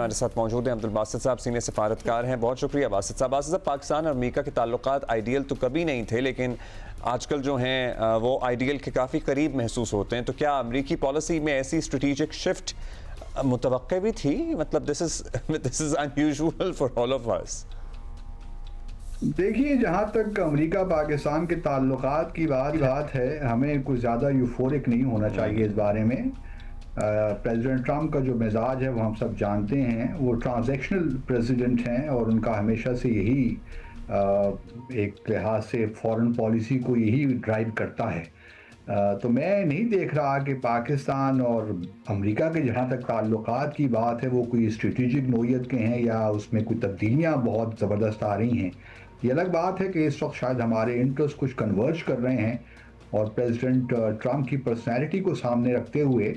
ہمارے ساتھ موجود ہیں عبدالباسط صاحب، سینئر سفارتکار ہیں. بہت شکریہ باسط صاحب. باسط صاحب، پاکستان اور امریکہ کے تعلقات آئیڈیل تو کبھی نہیں تھے، لیکن آج کل جو ہیں وہ آئیڈیل کے کافی قریب محسوس ہوتے ہیں. تو کیا امریکی پالیسی میں ایسی اسٹریٹجک شفٹ متوقع بھی تھی؟ مطلب this is unusual for all of us. دیکھیے، جہاں تک امریکہ پاکستان کے تعلقات کی بات ہے، ہمیں کوئی زیادہ یوفورک نہیں ہونا چاہیے اس بارے میں. پریزیڈنٹ ٹرمپ کا جو مزاج ہے وہ ہم سب جانتے ہیں. وہ ٹرانزیکشنل پریزیڈنٹ ہیں اور ان کا ہمیشہ سے یہی ایک لحاظ سے فورن پالیسی کو یہی ڈرائیو کرتا ہے. تو میں نہیں دیکھ رہا کہ پاکستان اور امریکہ کے جہاں تک تعلقات کی بات ہے وہ کوئی اسٹریٹجک نوعیت کے ہیں یا اس میں کوئی تبدیلیاں بہت زبردست آ رہی ہیں. یہ الگ بات ہے کہ اس وقت شاید ہمارے انٹرسٹ کچھ کنورج کر رہے ہیں، اور پریزیڈنٹ ٹرمپ کی پرسنالٹی کو سامنے رکھتے ہوئے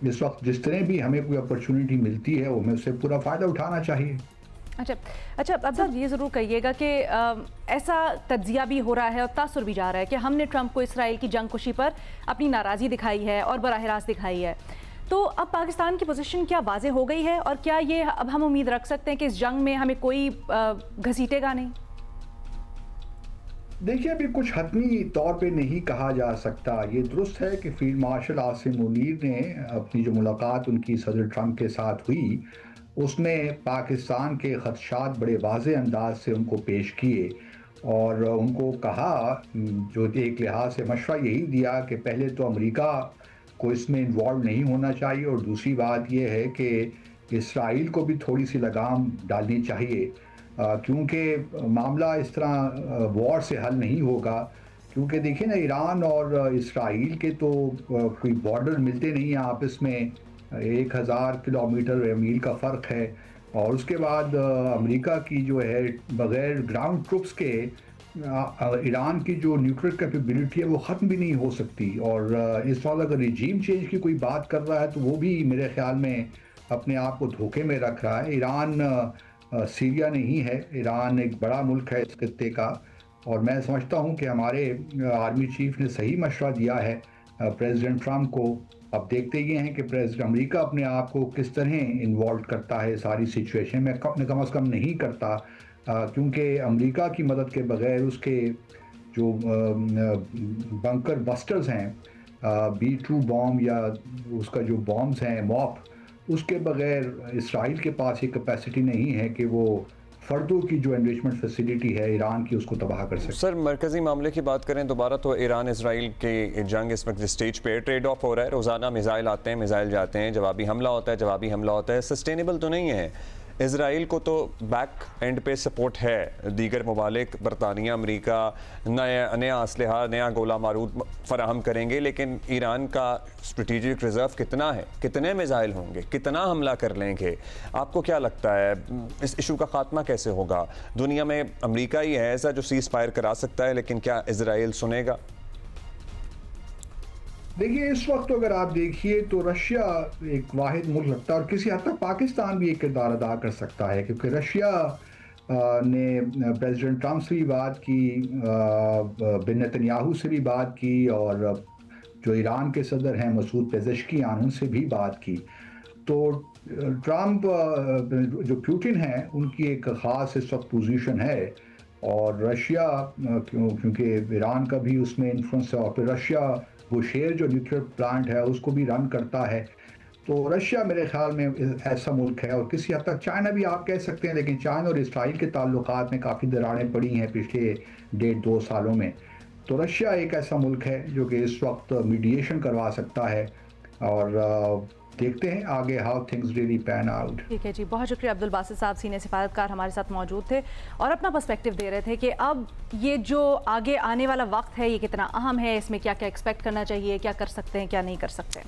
اس وقت جس طرح بھی ہمیں کوئی اپرچونٹی ملتی ہے وہ ہمیں اس سے پورا فائدہ اٹھانا چاہیے. اچھا اب صاحب یہ ضرور کہیے گا کہ ایسا تجزیہ بھی ہو رہا ہے اور تاثر بھی جا رہا ہے کہ ہم نے ٹرمپ کو اسرائیل کی جنگ کشی پر اپنی ناراضی دکھائی ہے اور براہ راست دکھائی ہے. تو اب پاکستان کی پوزیشن کیا واضح ہو گئی ہے، اور کیا یہ اب ہم امید رکھ سکتے ہیں کہ اس جنگ میں ہمیں کوئی گھسیٹے گا نہیں؟ دیکھیے، ابھی کچھ حتمی طور پہ نہیں کہا جا سکتا. یہ درست ہے کہ فیلڈ مارشل عاصم منیر نے اپنی جو ملاقات ان کی صدر ٹرمپ کے ساتھ ہوئی اس میں پاکستان کے خدشات بڑے واضح انداز سے ان کو پیش کیے، اور ان کو کہا، جو ایک لحاظ سے مشورہ یہی دیا کہ پہلے تو امریکہ کو اس میں انوالو نہیں ہونا چاہیے، اور دوسری بات یہ ہے کہ اسرائیل کو بھی تھوڑی سی لگام ڈالنی چاہیے، کیونکہ معاملہ اس طرح وار سے حل نہیں ہوگا. کیونکہ دیکھیں نا، ایران اور اسرائیل کے تو کوئی بارڈر ملتے نہیں ہیں آپس میں، 1000 کلومیٹر یا میل کا فرق ہے. اور اس کے بعد امریکہ کی جو ہے بغیر گراؤنڈ ٹروپس کے ایران کی جو نیوکلیئر کیپیبلٹی ہے وہ ختم بھی نہیں ہو سکتی. اور اس وقت اگر ریجیم چینج کی کوئی بات کر رہا ہے تو وہ بھی میرے خیال میں اپنے آپ کو دھوکے میں رکھ رہا ہے. ایران سیریا نہیں ہے، ایران ایک بڑا ملک ہے اس خطے کا، اور میں سمجھتا ہوں کہ ہمارے آرمی چیف نے صحیح مشورہ دیا ہے پریزیڈنٹ ٹرمپ کو. اب دیکھتے یہ ہیں کہ پریزیڈنٹ امریکہ اپنے آپ کو کس طرح انوالو کرتا ہے ساری سچویشن میں. کم از کم نہیں کرتا، کیونکہ امریکہ کی مدد کے بغیر اس کے جو بنکر بسٹرز ہیں، B-2 بام یا اس کا جو بامز ہیں موپ، اس کے بغیر اسرائیل کے پاس یہ کیپیسٹی نہیں ہے کہ وہ فردوں کی جو انریچمنٹ فیسیلیٹی ہے ایران کی اس کو تباہ کر سکتے. سر، مرکزی معاملے کی بات کریں دوبارہ تو ایران اسرائیل کی جنگ اس وقت اسٹیج پہ ٹریڈ آف ہو رہا ہے. روزانہ میزائل آتے ہیں، میزائل جاتے ہیں، جوابی حملہ ہوتا ہے. سسٹینیبل تو نہیں ہے. اسرائیل کو تو بیک اینڈ پہ سپورٹ ہے، دیگر ممالک برطانیہ، امریکہ نیا اسلحہ، نیا گولہ بارود فراہم کریں گے، لیکن ایران کا اسٹریٹجک ریزرو کتنا ہے؟ کتنے میزائل ہوں گے؟ کتنا حملہ کر لیں گے؟ آپ کو کیا لگتا ہے اس ایشو کا خاتمہ کیسے ہوگا؟ دنیا میں امریکہ ہی ہے ایسا جو سیز فائر کرا سکتا ہے، لیکن کیا اسرائیل سنے گا؟ دیکھیے، اس وقت اگر آپ دیکھیے تو رشیا ایک واحد ملک لگتا ہے، اور کسی حد تک پاکستان بھی ایک کردار ادا کر سکتا ہے، کیونکہ رشیا نے پریزیڈنٹ ٹرمپ سے بھی بات کی، بن نتنیاہو سے بھی بات کی، اور جو ایران کے صدر ہیں مسعود پزشکیان ان سے بھی بات کی. تو ٹرمپ جو پیوٹن ہیں ان کی ایک خاص اس وقت پوزیشن ہے، اور رشیا کیونکہ ایران کا بھی اس میں انفلوئنس ہے، اور پھر رشیا وہ شیر جو نیوکلیئر پلانٹ ہے اس کو بھی رن کرتا ہے. تو رشیا میرے خیال میں ایسا ملک ہے، اور کسی حد تک چائنا بھی آپ کہہ سکتے ہیں، لیکن چائنا اور اسرائیل کے تعلقات میں کافی دراڑیں پڑی ہیں پچھلے 1.5-2 سالوں میں. تو رشیا ایک ایسا ملک ہے جو کہ اس وقت میڈیشن کروا سکتا ہے، اور دیکھتے ہیں آگے how things really pan out. ٹھیک ہے جی، بہت شکریہ عبدالباسط صاحب، سینئر سفارتکار ہمارے ساتھ موجود تھے اور اپنا پرسپیکٹیو دے رہے تھے کہ اب یہ جو آگے آنے والا وقت ہے یہ کتنا اہم ہے، اس میں کیا کیا ایکسپیکٹ کرنا چاہیے، کیا کر سکتے ہیں، کیا نہیں کر سکتے.